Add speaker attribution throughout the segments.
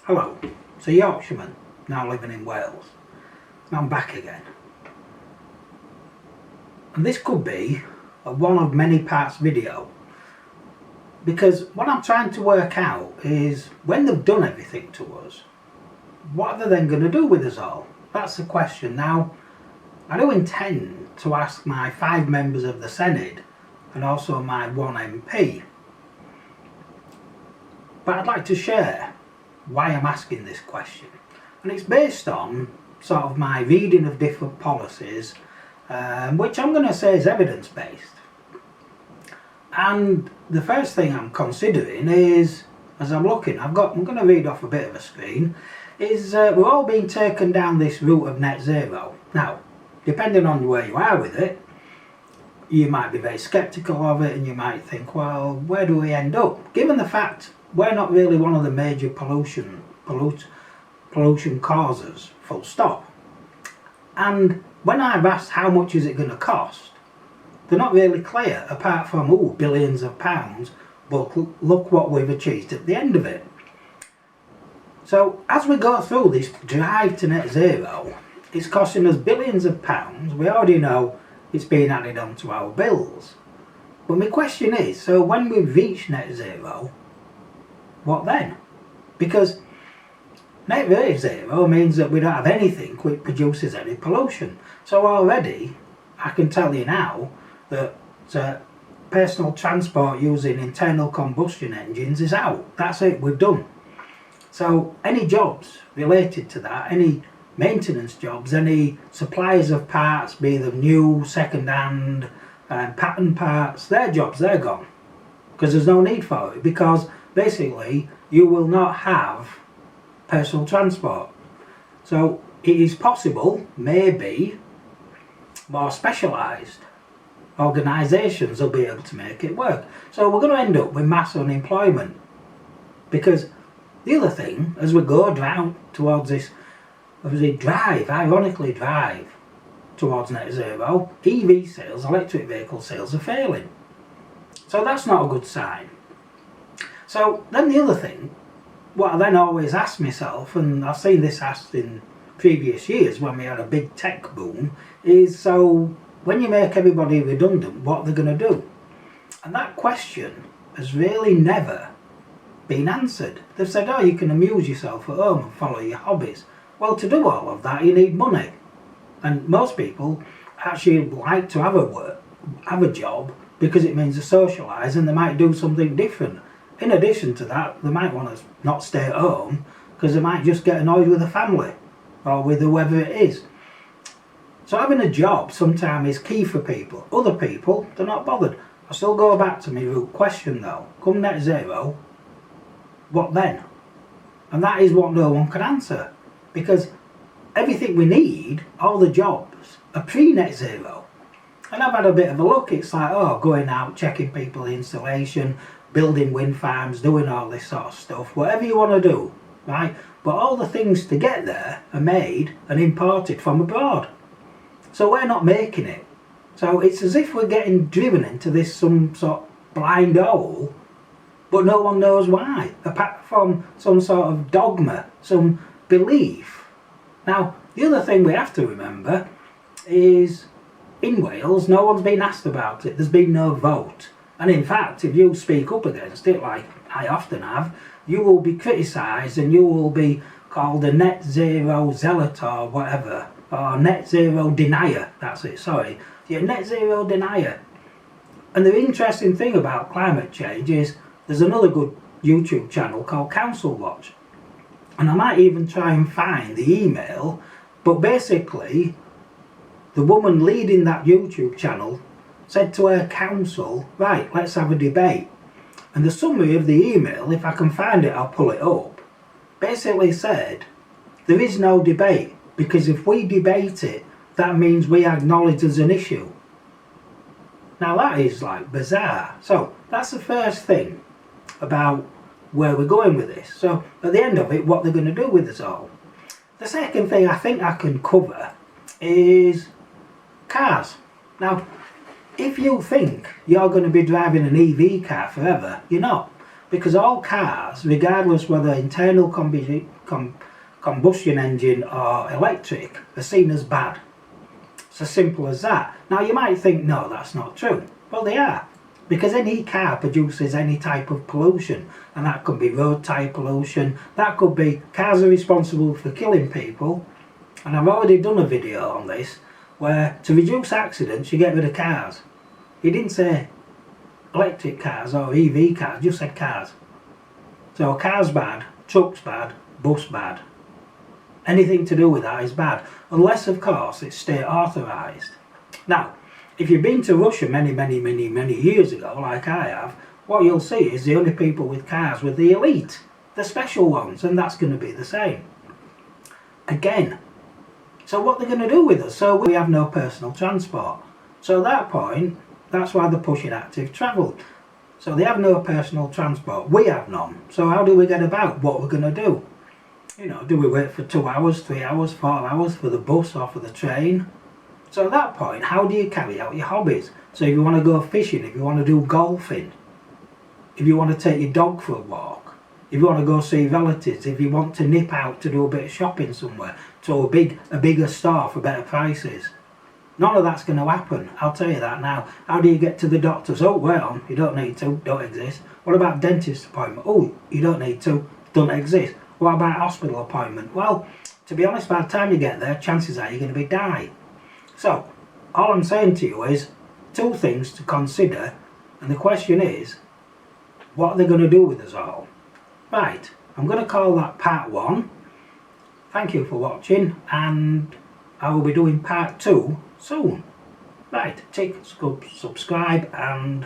Speaker 1: Hello, it's a Yorkshireman, now living in Wales. Now I'm back again. And this could be a one of many parts video. Because what I'm trying to work out is, when they've done everything to us, what are they then going to do with us all? That's the question. Now, I do intend to ask my 5 members of the Senate and also my 1 MP. But I'd like to share why I'm asking this question. And it's based on sort of my reading of different policies, which I'm going to say is evidence-based. And the first thing I'm considering is, as I'm looking, I'm going to read off a bit of a screen, is we're all being taken down this route of net zero. Now, depending on where you are with it, you might be very sceptical of it and you might think, well, where do we end up? Given the fact we're not really one of the major pollution causes, full stop. And when I've asked how much is it going to cost, they're not really clear, apart from billions of pounds, but look what we've achieved at the end of it. So as we go through this drive to net zero, it's costing us billions of pounds. We already know it's being added onto our bills. But my question is, so when we've reached net zero, what then? Because net zero means that we don't have anything which produces any pollution. So already, I can tell you now that personal transport using internal combustion engines is out. That's it, we're done. So any jobs related to that, any maintenance jobs, any suppliers of parts, be them new, second-hand, pattern parts, their jobs, they're gone. Because there's no need for it, because basically you will not have personal transport. So it is possible, maybe, more specialised organisations will be able to make it work. So we're going to end up with mass unemployment. Because the other thing, as we go down towards this, ironically drive towards net zero, EV sales, electric vehicle sales are failing. So that's not a good sign. So then the other thing, what I then always ask myself, and I've seen this asked in previous years when we had a big tech boom, is so when you make everybody redundant, what they're going to do? And that question has really never been answered. They've said, oh, you can amuse yourself at home and follow your hobbies. Well, to do all of that, you need money. And most people actually like to have a job, because it means they socialise and they might do something different. In addition to that, they might want to not stay at home because they might just get annoyed with the family or with whoever it is. So having a job sometimes is key for people. Other people, they're not bothered. I still go back to my root question though. Come net zero, what then? And that is what no one can answer. Because everything we need, all the jobs, are pre-net zero. And I've had a bit of a look. It's like, going out, checking people's installation, building wind farms, doing all this sort of stuff, whatever you want to do, right? But all the things to get there are made and imported from abroad. So we're not making it. So it's as if we're getting driven into this some sort of blind hole, but no one knows why, apart from some sort of dogma, some belief. Now, the other thing we have to remember is, in Wales, no one's been asked about it. There's been no vote. And in fact, if you speak up against it, like I often have, you will be criticised and you will be called a net zero zealot or whatever, or net zero denier. That's it, sorry. You're a net zero denier. And the interesting thing about climate change is there's another good YouTube channel called Council Watch. And I might even try and find the email, but basically the woman leading that YouTube channel said to her council, right, let's have a debate. And the summary of the email, if I can find it, I'll pull it up, basically said, there is no debate, because if we debate it, that means we acknowledge there's an issue. Now that is like bizarre. So that's the first thing about where we're going with this. So at the end of it, what they're going to do with us all. The second thing I think I can cover is cars. Now, if you think you're going to be driving an EV car forever, you're not. Because all cars, regardless whether internal combustion engine or electric, are seen as bad. It's as simple as that. Now you might think, no, that's not true. Well, they are. Because any car produces any type of pollution, and that could be road tyre pollution, that could be cars are responsible for killing people, and I've already done a video on this, where to reduce accidents you get rid of cars. He didn't say electric cars or EV cars, just said cars. So cars bad, trucks bad, bus bad. Anything to do with that is bad, unless of course it's state authorised. Now, if you've been to Russia many years ago, like I have, what you'll see is the only people with cars were the elite, the special ones, and that's going to be the same. Again, so what they're going to do with us? So we have no personal transport. So at that point, that's why they're pushing active travel. So they have no personal transport, we have none. So how do we get about what we're going to do? You know, do we wait for 2 hours, 3 hours, 4 hours for the bus or for the train? So at that point, how do you carry out your hobbies? So if you want to go fishing, if you want to do golfing, if you want to take your dog for a walk, if you want to go see relatives, if you want to nip out to do a bit of shopping somewhere, to a bigger store for better prices, none of that's going to happen. I'll tell you that now. How do you get to the doctors? Oh, well, you don't need to, don't exist. What about dentist appointment? Oh, you don't need to, don't exist. What about hospital appointment? Well, to be honest, by the time you get there, chances are you're going to be dying. So, all I'm saying to you is, 2 things to consider, and the question is, what are they going to do with us all? Right, I'm going to call that part 1. Thank you for watching, and I will be doing part 2 soon. Right, subscribe and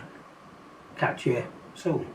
Speaker 1: catch you soon.